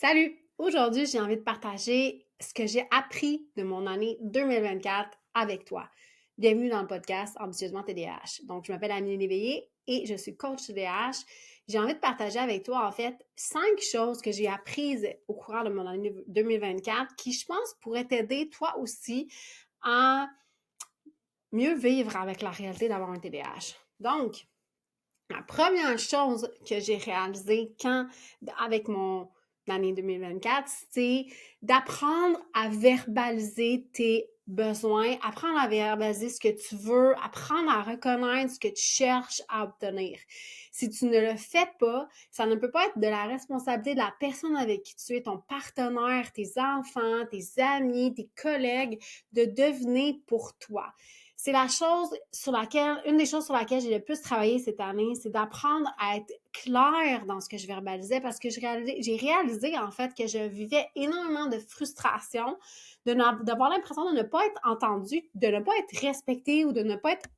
Salut! Aujourd'hui, j'ai envie de partager ce que j'ai appris de mon année 2024 avec toi. Bienvenue dans le podcast Ambitieusement TDAH. Donc, je m'appelle Amélie Léveillé et je suis coach TDAH. J'ai envie de partager avec toi, en fait, 5 choses que j'ai apprises au cours de mon année 2024 qui, je pense, pourraient t'aider, toi aussi, à mieux vivre avec la réalité d'avoir un TDAH. Donc, la première chose que j'ai réalisée avec mon année 2024, c'est d'apprendre à verbaliser tes besoins, apprendre à verbaliser ce que tu veux, apprendre à reconnaître ce que tu cherches à obtenir. Si tu ne le fais pas, ça ne peut pas être de la responsabilité de la personne avec qui tu es, ton partenaire, tes enfants, tes amis, tes collègues, de deviner pour toi. C'est une des choses sur laquelle j'ai le plus travaillé cette année, c'est d'apprendre à être claire dans ce que je verbalisais parce que j'ai réalisé en fait que je vivais énormément de frustration, d'avoir l'impression de ne pas être entendue, de ne pas être respectée ou de ne pas être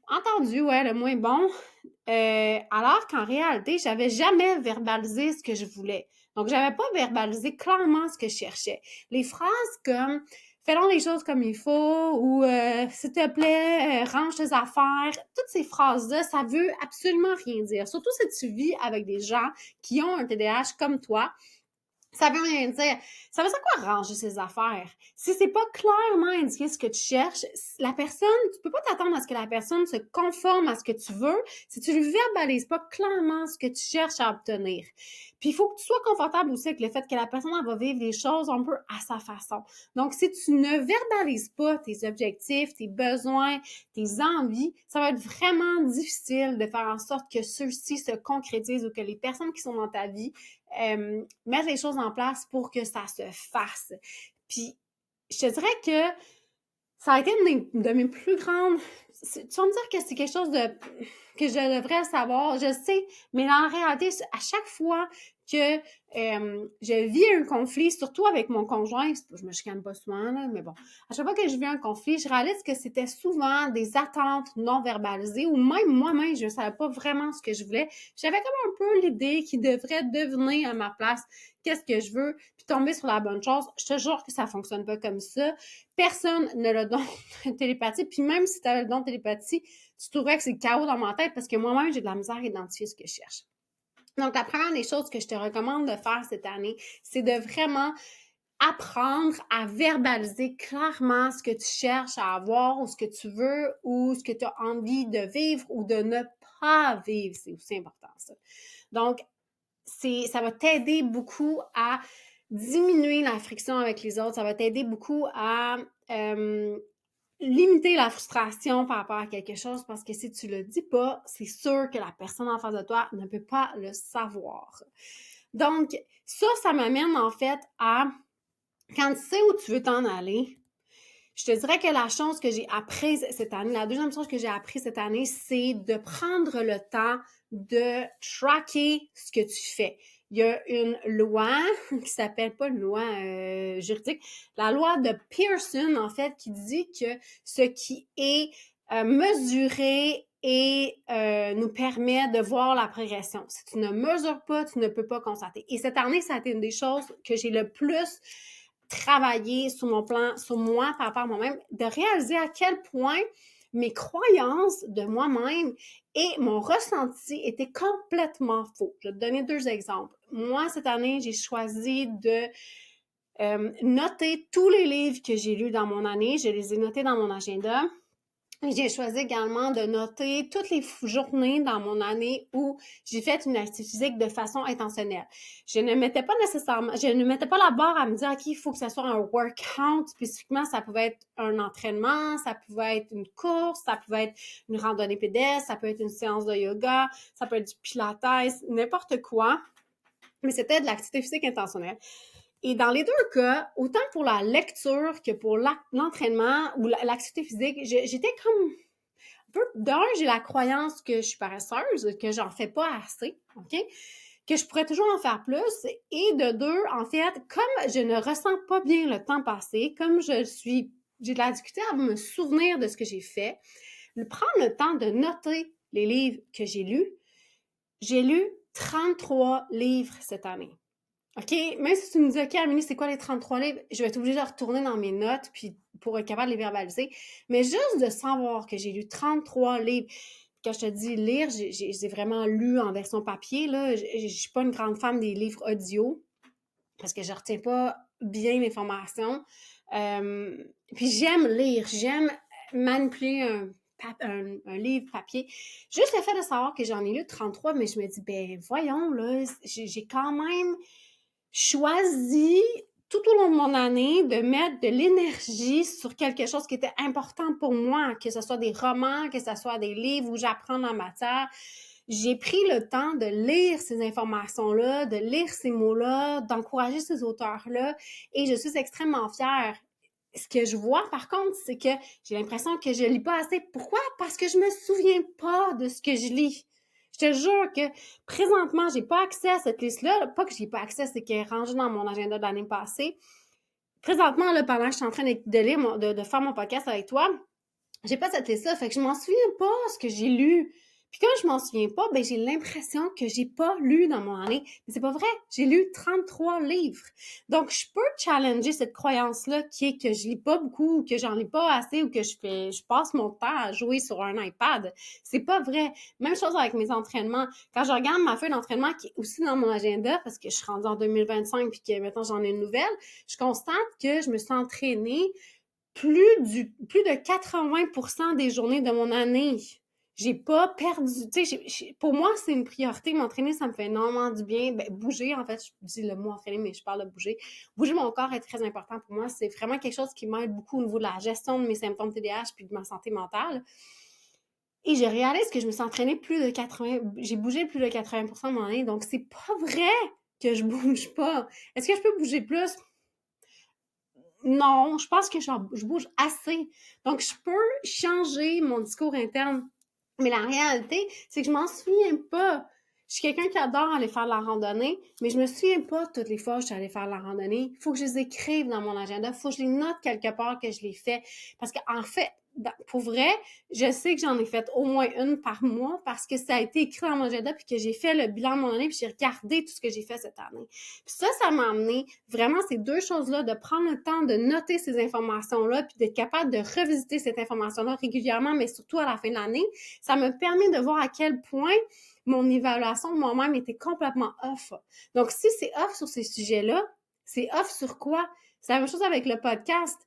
entendue, ouais, le moins bon. Alors qu'en réalité, j'avais jamais verbalisé ce que je voulais. Donc, j'avais pas verbalisé clairement ce que je cherchais. Les phrases comme faisons les choses comme il faut ou s'il te plaît, range tes affaires, toutes ces phrases-là, ça veut absolument rien dire. Surtout si tu vis avec des gens qui ont un TDAH comme toi. Ça veut rien dire. Ça veut dire quoi ranger ses affaires? Si c'est pas clairement indiqué ce que tu cherches, la personne, tu peux pas t'attendre à ce que la personne se conforme à ce que tu veux si tu lui verbalises pas clairement ce que tu cherches à obtenir. Puis il faut que tu sois confortable aussi avec le fait que la personne elle va vivre les choses un peu à sa façon. Donc si tu ne verbalises pas tes objectifs, tes besoins, tes envies, ça va être vraiment difficile de faire en sorte que ceux-ci se concrétisent ou que les personnes qui sont dans ta vie mettre les choses en place pour que ça se fasse. Puis, je te dirais que ça a été une de mes plus grandes... Tu vas me dire que c'est quelque chose que je devrais savoir, je sais, mais en réalité, à chaque fois que je vis un conflit, surtout avec mon conjoint, je me chicane pas souvent, là, mais bon, à chaque fois que je vis un conflit, je réalise que c'était souvent des attentes non verbalisées ou même moi-même, je ne savais pas vraiment ce que je voulais. J'avais comme un peu l'idée qu'il devrait devenir à ma place qu'est-ce que je veux, puis tomber sur la bonne chose. Je te jure que ça fonctionne pas comme ça. Personne ne le don de télépathie, puis même si tu avais le don de télépathie, tu trouverais que c'est le chaos dans ma tête parce que moi-même, j'ai de la misère à identifier ce que je cherche. Donc, la première des choses que je te recommande de faire cette année, c'est de vraiment apprendre à verbaliser clairement ce que tu cherches à avoir ou ce que tu veux ou ce que tu as envie de vivre ou de ne pas vivre. C'est aussi important, ça. Donc, ça va t'aider beaucoup à diminuer la friction avec les autres. Ça va t'aider beaucoup à limiter la frustration par rapport à quelque chose parce que si tu le dis pas, c'est sûr que la personne en face de toi ne peut pas le savoir. Donc, ça m'amène en fait à quand tu sais où tu veux t'en aller, je te dirais que la chose que j'ai apprise cette année, la deuxième chose que j'ai appris cette année, c'est de prendre le temps de tracker ce que tu fais. Il y a une loi qui s'appelle pas une loi juridique, la loi de Pearson, en fait, qui dit que ce qui est mesuré et nous permet de voir la progression. Si tu ne mesures pas, tu ne peux pas constater. Et cette année, ça a été une des choses que j'ai le plus travailler sur mon plan, sur moi par rapport à moi-même, de réaliser à quel point mes croyances de moi-même et mon ressenti étaient complètement faux. Je vais te donner 2 exemples. Moi, cette année, j'ai choisi de noter tous les livres que j'ai lus dans mon année. Je les ai notés dans mon agenda. J'ai choisi également de noter toutes les journées dans mon année où j'ai fait une activité physique de façon intentionnelle. Je ne mettais pas la barre à me dire, OK, il faut que ça soit un workout spécifiquement. Ça pouvait être un entraînement, ça pouvait être une course, ça pouvait être une randonnée pédestre, ça peut être une séance de yoga, ça peut être du pilates, n'importe quoi. Mais c'était de l'activité physique intentionnelle. Et dans les 2 cas, autant pour la lecture que pour l'entraînement ou l'activité physique, j'étais comme un peu... D'un, j'ai la croyance que je suis paresseuse, que j'en fais pas assez, OK? Que je pourrais toujours en faire plus. Et de 2, en fait, comme je ne ressens pas bien le temps passé, comme j'ai de la difficulté à me souvenir de ce que j'ai fait, prendre le temps de noter les livres que j'ai lu 33 livres cette année. OK, même si tu me dis: «OK, Amélie, c'est quoi les 33 livres?» Je vais être obligée de retourner dans mes notes puis pour être capable de les verbaliser. Mais juste de savoir que j'ai lu 33 livres. Quand je te dis lire, j'ai vraiment lu en version papier, là. Je suis pas une grande fan des livres audio parce que je retiens pas bien l'information. Puis j'aime lire, j'aime manipuler un livre papier. Juste le fait de savoir que j'en ai lu 33, mais je me dis, ben voyons, là, j'ai quand même choisi tout au long de mon année de mettre de l'énergie sur quelque chose qui était important pour moi, que ce soit des romans, que ce soit des livres où j'apprends en matière. J'ai pris le temps de lire ces informations-là, de lire ces mots-là, d'encourager ces auteurs-là, et je suis extrêmement fière. Ce que je vois, par contre, c'est que j'ai l'impression que je lis pas assez. Pourquoi? Parce que je me souviens pas de ce que je lis. Je te jure que présentement, j'ai pas accès à cette liste-là. Pas que j'ai pas accès, c'est qu'elle est rangée dans mon agenda de l'année passée. Présentement, là, pendant que je suis en train de lire, de faire mon podcast avec toi, j'ai pas cette liste-là, fait que je m'en souviens pas ce que j'ai lu. Puis quand je m'en souviens pas, ben j'ai l'impression que j'ai pas lu dans mon année. Mais c'est pas vrai, j'ai lu 33 livres. Donc je peux challenger cette croyance-là qui est que je lis pas beaucoup, ou que j'en lis pas assez, ou que je passe mon temps à jouer sur un iPad. C'est pas vrai. Même chose avec mes entraînements. Quand je regarde ma feuille d'entraînement qui est aussi dans mon agenda, parce que je suis rendue en 2025 puis que maintenant j'en ai une nouvelle, je constate que je me suis entraînée plus de 80% des journées de mon année. J'ai pas perdu, tu sais, pour moi, c'est une priorité. M'entraîner, ça me fait énormément du bien. Ben, bouger, en fait, je dis le mot entraîner, mais je parle de bouger. Bouger mon corps est très important pour moi. C'est vraiment quelque chose qui m'aide beaucoup au niveau de la gestion de mes symptômes TDAH puis de ma santé mentale. Et je réalise que je me suis entraînée j'ai bougé plus de 80% de mon année. Donc, c'est pas vrai que je bouge pas. Est-ce que je peux bouger plus? Non, je pense que je bouge assez. Donc, je peux changer mon discours interne. Mais la réalité, c'est que je m'en souviens pas. Je suis quelqu'un qui adore aller faire de la randonnée, mais je me souviens pas toutes les fois où je suis allée faire de la randonnée. Il faut que je les écrive dans mon agenda. Il faut que je les note quelque part que je les fais. Parce qu'en fait, pour vrai, je sais que j'en ai fait au moins une par mois parce que ça a été écrit dans mon agenda puis que j'ai fait le bilan de mon année puis j'ai regardé tout ce que j'ai fait cette année. Puis ça m'a amené vraiment ces deux choses-là, de prendre le temps de noter ces informations-là puis d'être capable de revisiter cette information-là régulièrement, mais surtout à la fin de l'année. Ça me permet de voir à quel point mon évaluation de moi-même était complètement off. Donc, si c'est off sur ces sujets-là, c'est off sur quoi? C'est la même chose avec le podcast.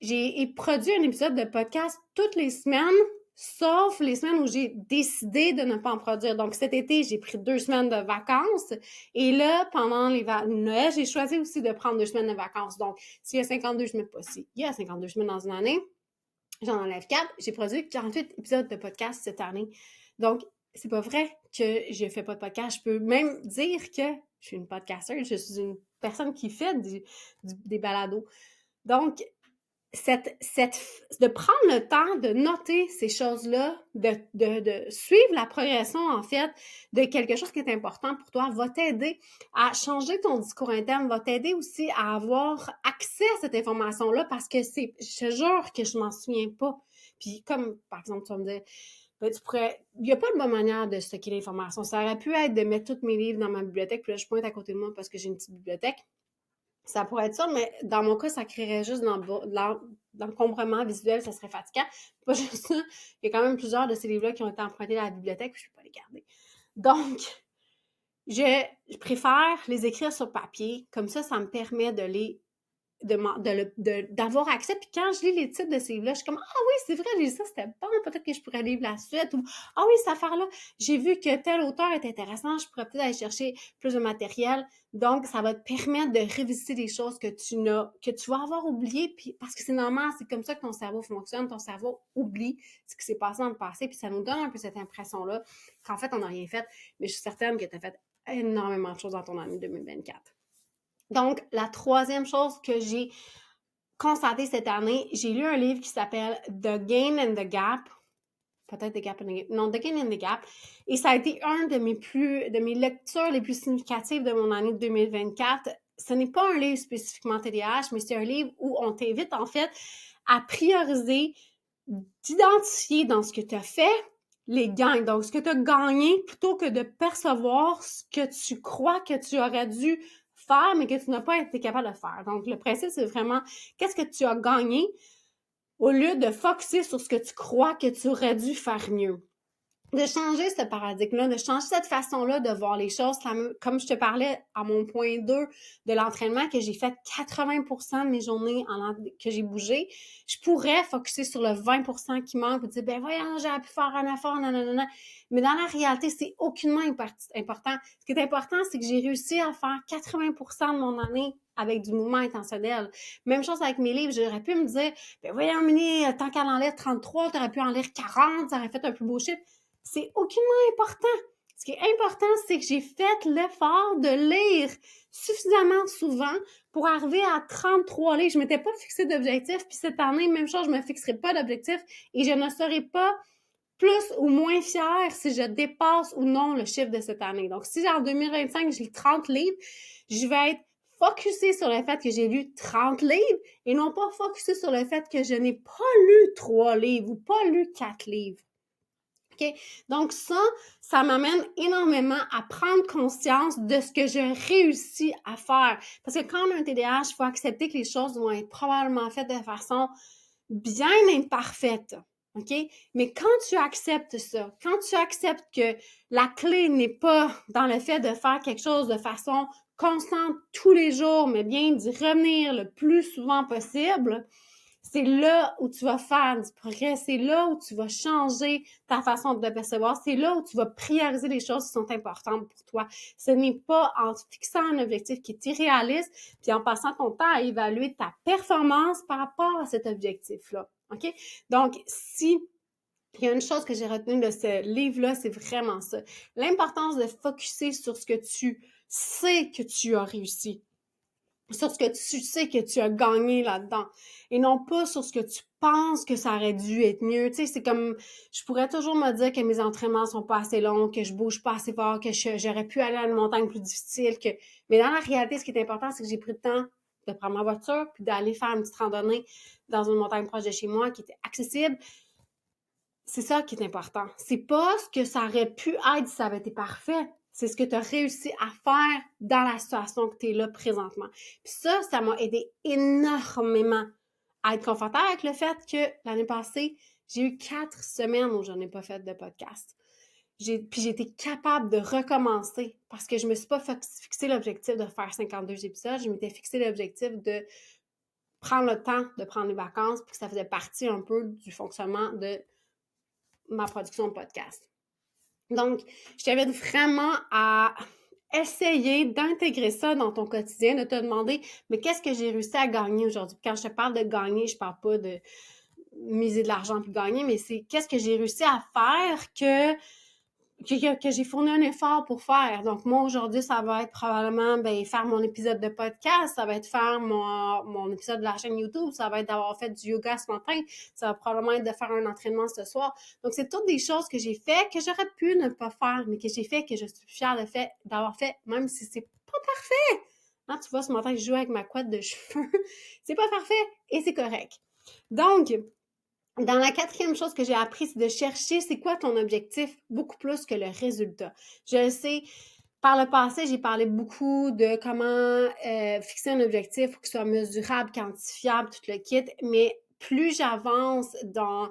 J'ai produit un épisode de podcast toutes les semaines, sauf les semaines où j'ai décidé de ne pas en produire. Donc, cet été, j'ai pris 2 semaines de vacances. Et là, pendant Noël, j'ai choisi aussi de prendre 2 semaines de vacances. Donc, s'il y a 52 semaines, pas si, il y a 52 semaines dans une année, j'en enlève 4. J'ai produit 48 épisodes de podcast cette année. Donc, c'est pas vrai que je fais pas de podcast. Je peux même dire que je suis une podcaster. Je suis une personne qui fait des balados. Donc, de prendre le temps de noter ces choses-là, de suivre la progression, en fait, de quelque chose qui est important pour toi, va t'aider à changer ton discours interne, va t'aider aussi à avoir accès à cette information-là parce que je te jure que je m'en souviens pas. Puis comme, par exemple, tu vas me dire, ben, il n'y a pas de bonne manière de stocker l'information. Ça aurait pu être de mettre tous mes livres dans ma bibliothèque, puis là, je pointe à côté de moi parce que j'ai une petite bibliothèque. Ça pourrait être ça, mais dans mon cas, ça créerait juste l'encombrement visuel, ça serait fatigant. Pas juste ça, il y a quand même plusieurs de ces livres-là qui ont été empruntés à la bibliothèque, puis je ne peux pas les garder. Donc, je préfère les écrire sur papier, comme ça me permet d'avoir accès. Puis quand je lis les titres de ces livres-là, je suis comme, ah oui, c'est vrai, j'ai lu ça, c'était bon, peut-être que je pourrais lire la suite. Ou, ah oui, cette affaire-là, j'ai vu que tel auteur est intéressant, je pourrais peut-être aller chercher plus de matériel. Donc, ça va te permettre de revisiter des choses que tu vas avoir oubliées. Puis, parce que c'est normal, c'est comme ça que ton cerveau fonctionne. Ton cerveau oublie ce qui s'est passé dans le passé. Puis ça nous donne un peu cette impression-là qu'en fait, on n'a rien fait. Mais je suis certaine que tu as fait énormément de choses dans ton année 2024. Donc, la troisième chose que j'ai constatée cette année, j'ai lu un livre qui s'appelle The Gain and the Gap. Peut-être The Gap and the Gap. Non, The Gain and the Gap. Et ça a été un de mes lectures les plus significatives de mon année 2024. Ce n'est pas un livre spécifiquement TDAH, mais c'est un livre où on t'invite, en fait, à prioriser, d'identifier dans ce que tu as fait les gains. Donc, ce que tu as gagné plutôt que de percevoir ce que tu crois que tu aurais dû faire, mais que tu n'as pas été capable de faire. Donc, le principe, c'est vraiment qu'est-ce que tu as gagné au lieu de focusser sur ce que tu crois que tu aurais dû faire mieux. De changer ce paradigme-là, de changer cette façon-là de voir les choses. Comme je te parlais à mon point 2 de l'entraînement, que j'ai fait 80% de mes journées que j'ai bougé, je pourrais focuser sur le 20% qui manque et dire, ben voyons, j'ai pu faire un effort, nanana. Mais dans la réalité, c'est aucunement important. Ce qui est important, c'est que j'ai réussi à faire 80% de mon année avec du mouvement intentionnel. Même chose avec mes livres, j'aurais pu me dire, ben voyons, Mini, tant qu'elle en lire 33, t'aurais pu en lire 40, ça aurait fait un plus beau chiffre. C'est aucunement important. Ce qui est important, c'est que j'ai fait l'effort de lire suffisamment souvent pour arriver à 33 livres. Je ne m'étais pas fixé d'objectif, puis cette année, même chose, je ne me fixerai pas d'objectif et je ne serai pas plus ou moins fière si je dépasse ou non le chiffre de cette année. Donc, si en 2025, je lis 30 livres, je vais être focusée sur le fait que j'ai lu 30 livres et non pas focusée sur le fait que je n'ai pas lu 3 livres ou pas lu 4 livres. Okay? Donc ça m'amène énormément à prendre conscience de ce que j'ai réussi à faire. Parce que quand on a un TDAH, il faut accepter que les choses vont être probablement faites de façon bien imparfaite. OK? Mais quand tu acceptes ça, quand tu acceptes que la clé n'est pas dans le fait de faire quelque chose de façon constante tous les jours, mais bien d'y revenir le plus souvent possible, c'est là où tu vas faire du progrès, c'est là où tu vas changer ta façon de te percevoir, c'est là où tu vas prioriser les choses qui sont importantes pour toi. Ce n'est pas en te fixant un objectif qui est irréaliste, puis en passant ton temps à évaluer ta performance par rapport à cet objectif-là. OK? Donc, si il y a une chose que j'ai retenue de ce livre-là, c'est vraiment ça. L'importance de focuser sur ce que tu sais que tu as réussi, sur ce que tu sais que tu as gagné là-dedans et non pas sur ce que tu penses que ça aurait dû être mieux. Tu sais, c'est comme, je pourrais toujours me dire que mes entraînements sont pas assez longs, que je bouge pas assez fort, que j'aurais pu aller à une montagne plus difficile, mais dans la réalité, ce qui est important, c'est que j'ai pris le temps de prendre ma voiture puis d'aller faire une petite randonnée dans une montagne proche de chez moi qui était accessible. C'est ça qui est important. C'est pas ce que ça aurait pu être si ça avait été parfait. C'est ce que tu as réussi à faire dans la situation que tu es là présentement. Puis ça m'a aidé énormément à être confortable avec le fait que l'année passée, j'ai eu 4 semaines où je n'ai pas fait de podcast. Puis j'ai été capable de recommencer parce que je me suis pas fixé l'objectif de faire 52 épisodes. Je m'étais fixé l'objectif de prendre le temps de prendre les vacances puis que ça faisait partie un peu du fonctionnement de ma production de podcast. Donc, je t'invite vraiment à essayer d'intégrer ça dans ton quotidien, de te demander, mais qu'est-ce que j'ai réussi à gagner aujourd'hui? Quand je te parle de gagner, je parle pas de miser de l'argent puis gagner, mais c'est qu'est-ce que j'ai réussi à faire que j'ai fourni un effort pour faire. Donc, moi, aujourd'hui, ça va être probablement faire mon épisode de podcast, ça va être faire mon épisode de la chaîne YouTube, ça va être d'avoir fait du yoga ce matin, ça va probablement être de faire un entraînement ce soir. Donc, c'est toutes des choses que j'ai fait, que j'aurais pu ne pas faire, mais que j'ai fait, que je suis fière d'avoir fait, même si c'est pas parfait. Hein, tu vois, ce matin, je joue avec ma couette de cheveux. C'est pas parfait et c'est correct. Donc, dans la 4e chose que j'ai appris, c'est de chercher c'est quoi ton objectif beaucoup plus que le résultat. Je le sais, par le passé, j'ai parlé beaucoup de comment fixer un objectif pour qu'il soit mesurable, quantifiable, tout le kit, mais plus j'avance dans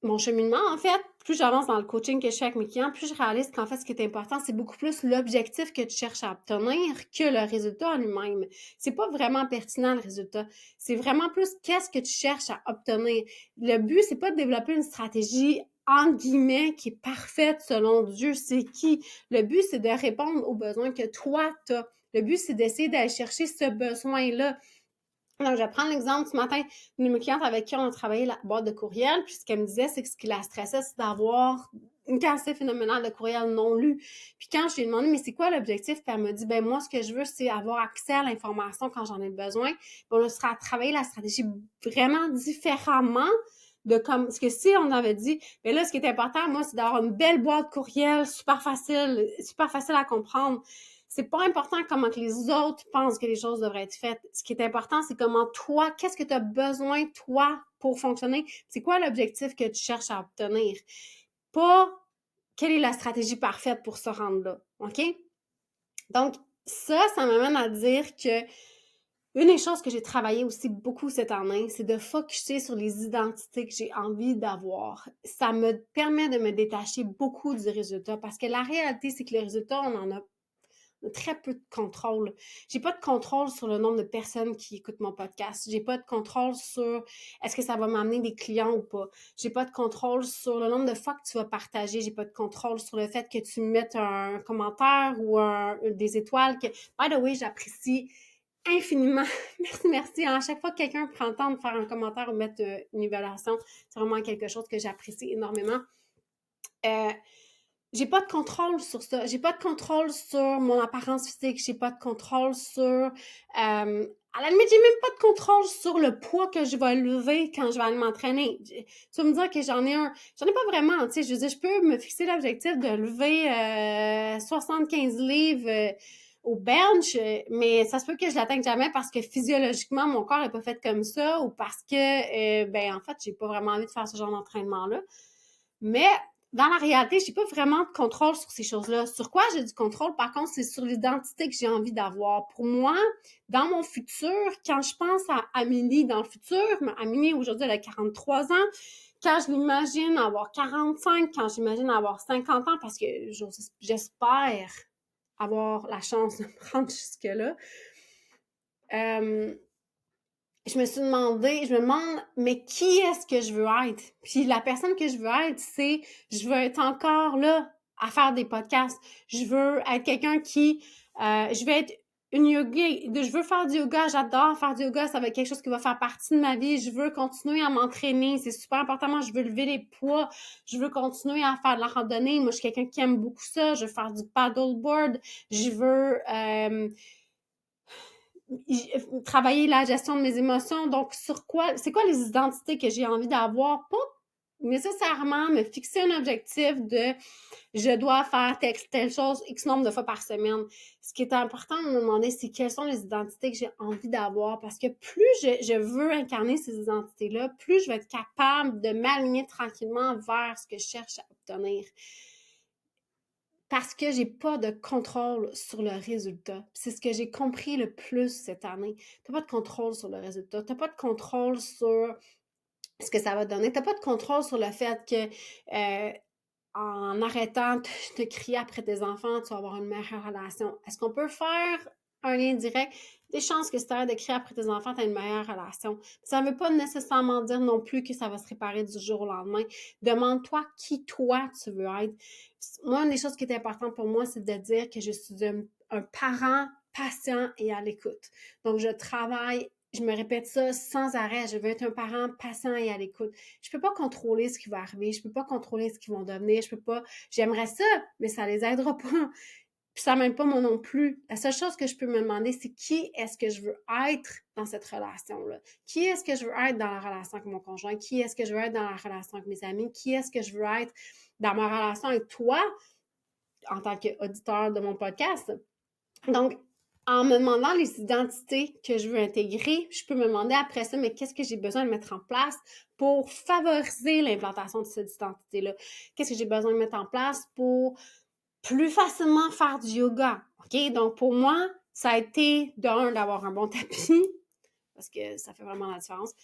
mon cheminement, en fait, plus j'avance dans le coaching que je fais avec mes clients, plus je réalise qu'en fait, ce qui est important, c'est beaucoup plus l'objectif que tu cherches à obtenir que le résultat en lui-même. C'est pas vraiment pertinent, le résultat. C'est vraiment plus qu'est-ce que tu cherches à obtenir. Le but, c'est pas de développer une stratégie entre guillemets, qui est parfaite selon Dieu, c'est qui. Le but, c'est de répondre aux besoins que toi, t'as. Le but, c'est d'essayer d'aller chercher ce besoin-là. Donc, je vais prendre l'exemple ce matin d'une cliente avec qui on a travaillé la boîte de courriel. Puis, ce qu'elle me disait, c'est que ce qui la stressait, c'est d'avoir une quantité phénoménale de courriels non lus. Puis, quand je lui ai demandé, mais c'est quoi l'objectif? Puis, elle m'a dit, ben moi, ce que je veux, c'est avoir accès à l'information quand j'en ai besoin. Puis, on a travaillé la stratégie vraiment différemment de comme, parce que si on avait dit, mais là, ce qui est important, moi, c'est d'avoir une belle boîte courriel, super facile à comprendre. C'est pas important comment que les autres pensent que les choses devraient être faites. Ce qui est important, c'est comment toi, qu'est-ce que tu as besoin, toi, pour fonctionner. C'est quoi l'objectif que tu cherches à obtenir? Pas quelle est la stratégie parfaite pour se rendre là. OK? Donc, ça m'amène à dire que une des choses que j'ai travaillé aussi beaucoup cette année, c'est de focusser sur les identités que j'ai envie d'avoir. Ça me permet de me détacher beaucoup du résultat parce que la réalité, c'est que le résultat, on en a très peu de contrôle. J'ai pas de contrôle sur le nombre de personnes qui écoutent mon podcast. J'ai pas de contrôle sur est-ce que ça va m'amener des clients ou pas. J'ai pas de contrôle sur le nombre de fois que tu vas partager. J'ai pas de contrôle sur le fait que tu mettes un commentaire ou des étoiles. By the way, j'apprécie infiniment. Merci. À chaque fois que quelqu'un prend le temps de faire un commentaire ou mettre une évaluation, c'est vraiment quelque chose que j'apprécie énormément. J'ai pas de contrôle sur ça. J'ai pas de contrôle sur mon apparence physique. J'ai pas de contrôle sur... à la limite, j'ai même pas de contrôle sur le poids que je vais lever quand je vais aller m'entraîner. Tu vas me dire que j'en ai pas vraiment, tu sais. Je veux dire, je peux me fixer l'objectif de lever 75 livres au bench, mais ça se peut que je l'atteigne jamais parce que physiologiquement, mon corps est pas fait comme ça ou parce que, en fait, j'ai pas vraiment envie de faire ce genre d'entraînement-là. Mais dans la réalité, j'ai pas vraiment de contrôle sur ces choses-là. Sur quoi j'ai du contrôle, par contre, c'est sur l'identité que j'ai envie d'avoir. Pour moi, dans mon futur, quand je pense à Amélie dans le futur, Amélie aujourd'hui elle a 43 ans, quand je l'imagine avoir 45, quand j'imagine avoir 50 ans, parce que j'espère avoir la chance de me rendre jusque-là, je me demande, mais qui est-ce que je veux être? Puis la personne que je veux être, c'est, je veux être encore là à faire des podcasts. Je veux être quelqu'un qui, je veux être une yogi, je veux faire du yoga, j'adore faire du yoga, ça va être quelque chose qui va faire partie de ma vie. Je veux continuer à m'entraîner, c'est super important. Moi, je veux lever les poids, je veux continuer à faire de la randonnée. Moi, je suis quelqu'un qui aime beaucoup ça. Je veux faire du paddleboard, je veux travailler la gestion de mes émotions. Donc, c'est quoi les identités que j'ai envie d'avoir? Pas nécessairement me fixer un objectif de je dois faire telle chose X nombre de fois par semaine. Ce qui est important de me demander, c'est quelles sont les identités que j'ai envie d'avoir. Parce que plus je veux incarner ces identités-là, plus je vais être capable de m'aligner tranquillement vers ce que je cherche à obtenir. Parce que j'ai pas de contrôle sur le résultat. C'est ce que j'ai compris le plus cette année. T'as pas de contrôle sur le résultat. T'as pas de contrôle sur ce que ça va donner. T'as pas de contrôle sur le fait que en arrêtant de crier après tes enfants, tu vas avoir une meilleure relation. Est-ce qu'on peut faire un lien direct? Des chances que si tu arrêtes de crier après tes enfants, tu as une meilleure relation. Ça ne veut pas nécessairement dire non plus que ça va se réparer du jour au lendemain. Demande-toi qui toi tu veux être. Moi, une des choses qui est importante pour moi, c'est de dire que je suis un parent patient et à l'écoute. Donc, je me répète ça sans arrêt. Je veux être un parent patient et à l'écoute. Je peux pas contrôler ce qui va arriver. Je peux pas contrôler ce qu'ils vont devenir. J'aimerais ça, mais ça les aidera pas. Puis ça m'aide pas moi non plus. La seule chose que je peux me demander, c'est qui est-ce que je veux être dans cette relation-là? Qui est-ce que je veux être dans la relation avec mon conjoint? Qui est-ce que je veux être dans la relation avec mes amis? Qui est-ce que je veux être dans ma relation avec toi en tant qu'auditeur de mon podcast? Donc, en me demandant les identités que je veux intégrer, je peux me demander après ça, mais qu'est-ce que j'ai besoin de mettre en place pour favoriser l'implantation de cette identité-là? Qu'est-ce que j'ai besoin de mettre en place pour plus facilement faire du yoga? OK? Donc, pour moi, ça a été d'avoir un bon tapis, parce que ça fait vraiment la différence.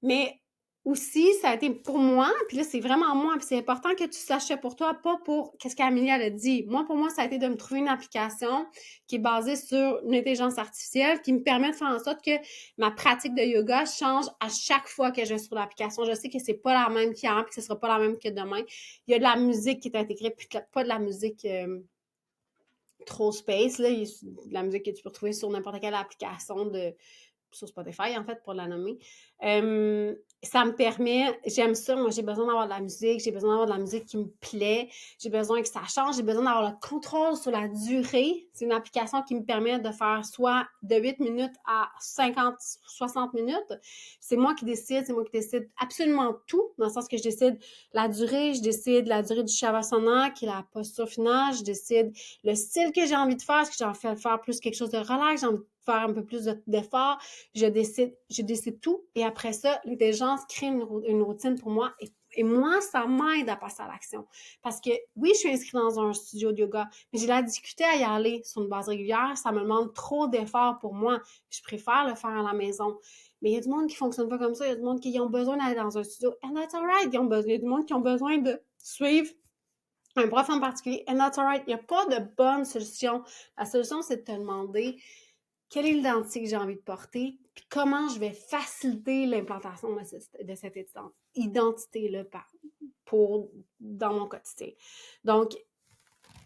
Mais aussi, ça a été pour moi, puis là, c'est vraiment moi, puis c'est important que tu saches ça pour toi, pas pour qu'est-ce qu'Amélie a dit. Moi, pour moi, ça a été de me trouver une application qui est basée sur une intelligence artificielle qui me permet de faire en sorte que ma pratique de yoga change à chaque fois que je vais sur l'application. Je sais que c'est pas la même qu'hier, puis que ce sera pas la même que demain. Il y a de la musique qui est intégrée, puis pas de la musique trop space, là. Il y a de la musique que tu peux retrouver sur n'importe quelle application sur Spotify, en fait, pour la nommer. Ça me permet, j'aime ça, moi, j'ai besoin d'avoir de la musique, j'ai besoin d'avoir de la musique qui me plaît, j'ai besoin que ça change, j'ai besoin d'avoir le contrôle sur la durée. C'est une application qui me permet de faire soit de 8 minutes à 50, 60 minutes. C'est moi qui décide absolument tout, dans le sens que je décide la durée, je décide la durée du Shavasana, qui est la posture finale, je décide le style que j'ai envie de faire, est-ce que j'ai envie de faire plus quelque chose de relax, j'ai envie de faire un peu plus d'effort, je décide tout. Et après ça, l'intelligence crée une routine pour moi et Et moi, ça m'aide à passer à l'action. Parce que oui, je suis inscrite dans un studio de yoga, mais j'ai la difficulté à y aller sur une base régulière. Ça me demande trop d'efforts pour moi. Je préfère le faire à la maison. Mais il y a du monde qui fonctionne pas comme ça. Il y a du monde qui ont besoin d'aller dans un studio. And that's alright. Il y a du monde qui ont besoin de suivre un prof en particulier. And that's alright. Il n'y a pas de bonne solution. La solution, c'est de te demander quelle est l'identité que j'ai envie de porter, puis comment je vais faciliter l'implantation de cette identité-là dans mon quotidien. Donc,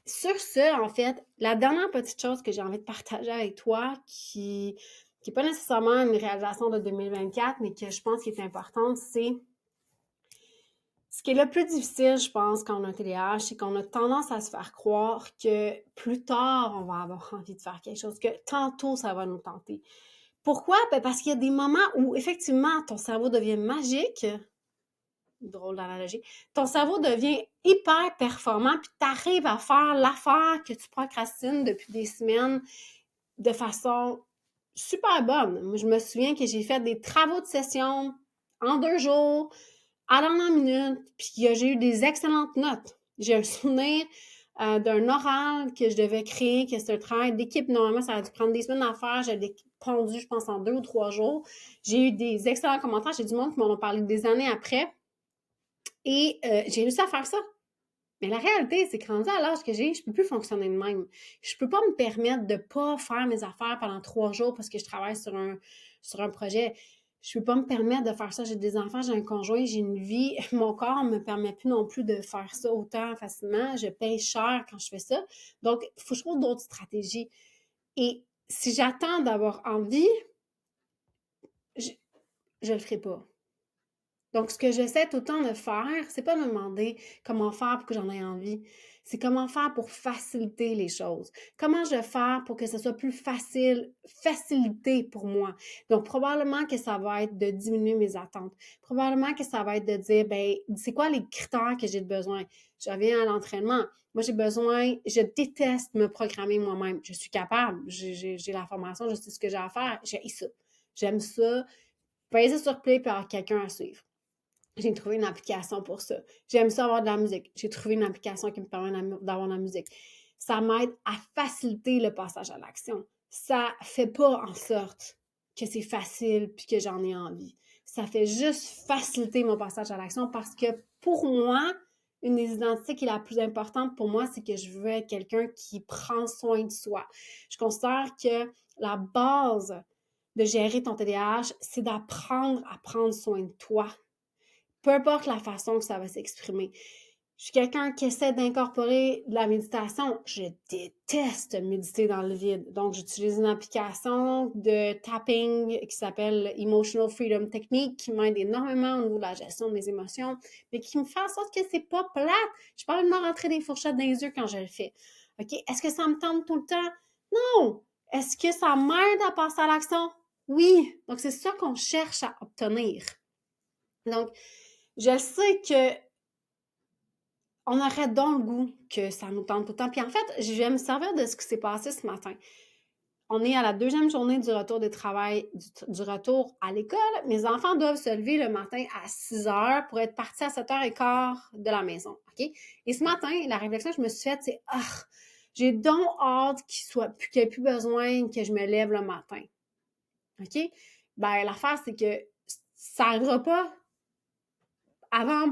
sur ce, en fait, la dernière petite chose que j'ai envie de partager avec toi, qui n'est pas nécessairement une réalisation de 2024, mais que je pense qui est importante, c'est ce qui est le plus difficile, je pense, quand on a un TDAH, c'est qu'on a tendance à se faire croire que plus tard, on va avoir envie de faire quelque chose, que tantôt, ça va nous tenter. Pourquoi? Ben parce qu'il y a des moments où, effectivement, ton cerveau devient magique, drôle d'analogie, ton cerveau devient hyper performant, puis tu arrives à faire l'affaire que tu procrastines depuis des semaines de façon super bonne. Moi, je me souviens que j'ai fait des travaux de session en 2 jours, à la dernière minute, puis j'ai eu des excellentes notes. J'ai un souvenir d'un oral que je devais créer, que c'est un travail d'équipe. Normalement, ça a dû prendre des semaines à faire. Je l'ai pondu, je pense, en 2 ou 3 jours. J'ai eu des excellents commentaires. J'ai du monde qui m'en ont parlé des années après. Et j'ai réussi à faire ça. Mais la réalité, c'est que rendu à l'âge que j'ai, je peux plus fonctionner de même. Je peux pas me permettre de pas faire mes affaires pendant 3 jours parce que je travaille sur un projet. Je peux pas me permettre de faire ça. J'ai des enfants, j'ai un conjoint, j'ai une vie. Mon corps me permet plus non plus de faire ça autant facilement. Je paye cher quand je fais ça. Donc, il faut que je trouve d'autres stratégies. Et si j'attends d'avoir envie, je le ferai pas. Donc, ce que j'essaie tout le temps de faire, c'est pas me demander comment faire pour que j'en ai envie. C'est comment faire pour faciliter les choses. Comment je vais faire pour que ce soit plus facilité pour moi. Donc, probablement que ça va être de diminuer mes attentes. Probablement que ça va être de dire, ben, c'est quoi les critères que j'ai besoin? Je reviens à l'entraînement. Moi, je déteste me programmer moi-même. Je suis capable, j'ai la formation, je sais ce que j'ai à faire. J'ai ça. J'aime ça. Peser sur play et avoir quelqu'un à suivre. J'ai trouvé une application pour ça. J'aime ça avoir de la musique. J'ai trouvé une application qui me permet d'avoir de la musique. Ça m'aide à faciliter le passage à l'action. Ça fait pas en sorte que c'est facile puis que j'en ai envie. Ça fait juste faciliter mon passage à l'action parce que pour moi, une des identités qui est la plus importante pour moi, c'est que je veux être quelqu'un qui prend soin de soi. Je considère que la base de gérer ton TDAH, c'est d'apprendre à prendre soin de toi. Peu importe la façon que ça va s'exprimer. Je suis quelqu'un qui essaie d'incorporer de la méditation. Je déteste méditer dans le vide. Donc, j'utilise une application de tapping qui s'appelle Emotional Freedom Technique qui m'aide énormément au niveau de la gestion de mes émotions, mais qui me fait en sorte que c'est pas plate. Je parle de me rentrer des fourchettes dans les yeux quand je le fais. OK? Est-ce que ça me tente tout le temps? Non! Est-ce que ça m'aide à passer à l'action? Oui! Donc, c'est ça qu'on cherche à obtenir. Donc, je sais que on aurait donc le goût que ça nous tente tout le temps. Puis en fait, je vais me servir de ce qui s'est passé ce matin. On est à la 2e journée du retour du travail, du retour à l'école. Mes enfants doivent se lever le matin à 6 heures pour être partis à 7h15 de la maison. OK? Et ce matin, la réflexion que je me suis faite, c'est j'ai donc hâte qu'il n'y ait plus besoin que je me lève le matin. OK? Ben, l'affaire, c'est que ça n'arrivera pas avant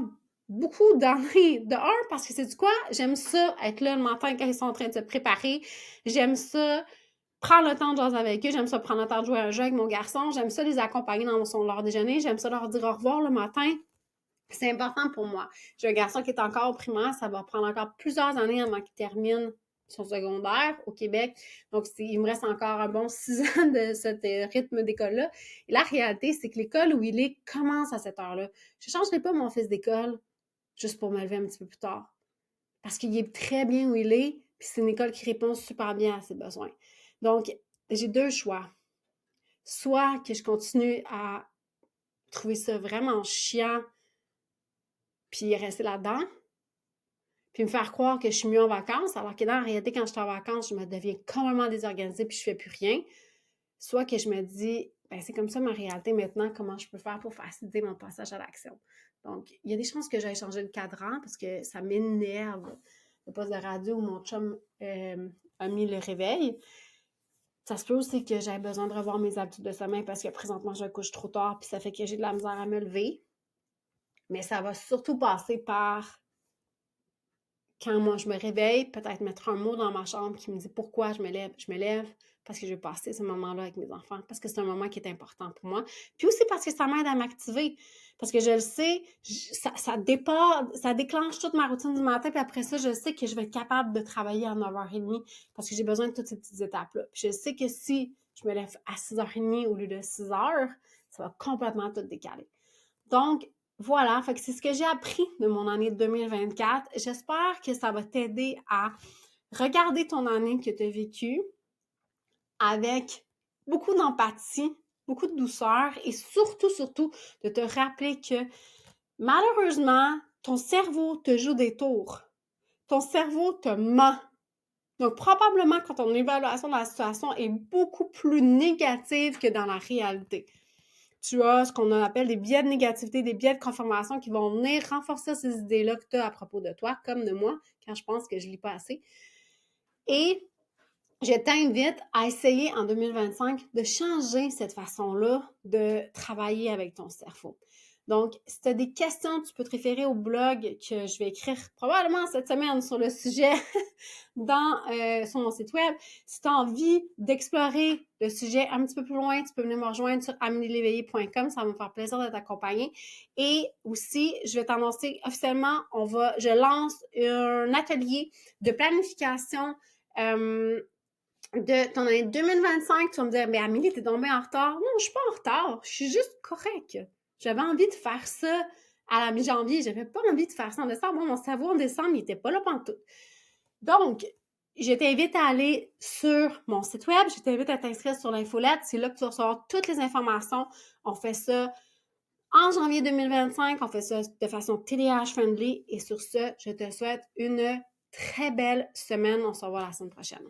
beaucoup d'années. De un, parce que c'est du quoi? J'aime ça, être là le matin quand ils sont en train de se préparer. J'aime ça, prendre le temps de jouer avec eux. J'aime ça, prendre le temps de jouer à un jeu avec mon garçon. J'aime ça, les accompagner dans leur déjeuner. J'aime ça, leur dire au revoir le matin. C'est important pour moi. J'ai un garçon qui est encore au primaire. Ça va prendre encore plusieurs années avant qu'il termine son secondaire au Québec. Donc, il me reste encore un bon 6 ans de ce rythme d'école-là. Et la réalité, c'est que l'école où il est commence à cette heure-là. Je ne changerai pas mon fils d'école juste pour me lever un petit peu plus tard. Parce qu'il est très bien où il est, puis c'est une école qui répond super bien à ses besoins. Donc, j'ai 2 choix. Soit que je continue à trouver ça vraiment chiant, puis rester là-dedans, puis me faire croire que je suis mieux en vacances, alors que dans la réalité, quand je suis en vacances, je me deviens complètement désorganisée puis je fais plus rien. Soit que je me dis, ben c'est comme ça ma réalité maintenant, comment je peux faire pour faciliter mon passage à l'action. Donc, il y a des chances que j'aille changer le cadran parce que ça m'énerve le poste de radio où mon chum a mis le réveil. Ça se peut aussi que j'aie besoin de revoir mes habitudes de sommeil parce que présentement, je me couche trop tard puis ça fait que j'ai de la misère à me lever. Mais ça va surtout passer par quand moi je me réveille, peut-être mettre un mot dans ma chambre qui me dit pourquoi je me lève. Je me lève parce que je vais passer ce moment-là avec mes enfants, parce que c'est un moment qui est important pour moi. Puis aussi parce que ça m'aide à m'activer. Parce que je le sais, ça déclenche toute ma routine du matin, puis après ça, je sais que je vais être capable de travailler à 9h30 parce que j'ai besoin de toutes ces petites étapes-là. Puis je sais que si je me lève à 6h30 au lieu de 6h, ça va complètement tout décaler. Donc, voilà, fait que c'est ce que j'ai appris de mon année 2024. J'espère que ça va t'aider à regarder ton année que tu as vécue avec beaucoup d'empathie, beaucoup de douceur et surtout, surtout, de te rappeler que malheureusement, ton cerveau te joue des tours. Ton cerveau te ment. Donc, probablement que ton évaluation de la situation est beaucoup plus négative que dans la réalité. Tu as ce qu'on appelle des biais de négativité, des biais de confirmation qui vont venir renforcer ces idées-là que tu as à propos de toi, comme de moi, quand je pense que je ne lis pas assez. Et je t'invite à essayer en 2025 de changer cette façon-là de travailler avec ton cerveau. Donc, si tu as des questions, tu peux te référer au blog que je vais écrire probablement cette semaine sur le sujet sur mon site web. Si tu as envie d'explorer le sujet un petit peu plus loin, tu peux venir me rejoindre sur amelieleveillé.com. Ça va me faire plaisir de t'accompagner. Et aussi, je vais t'annoncer officiellement, je lance un atelier de planification de ton année 2025. Tu vas me dire, mais Amélie, t'es tombée en retard. Non, je suis pas en retard. Je suis juste correcte. J'avais envie de faire ça à la mi-janvier. J'avais pas envie de faire ça en décembre. Mon cerveau en décembre, il était pas là pantoute. Donc, je t'invite à aller sur mon site web. Je t'invite à t'inscrire sur l'infolette. C'est là que tu vas recevoir toutes les informations. On fait ça en janvier 2025. On fait ça de façon TDAH-friendly. Et sur ce, je te souhaite une très belle semaine. On se revoit la semaine prochaine.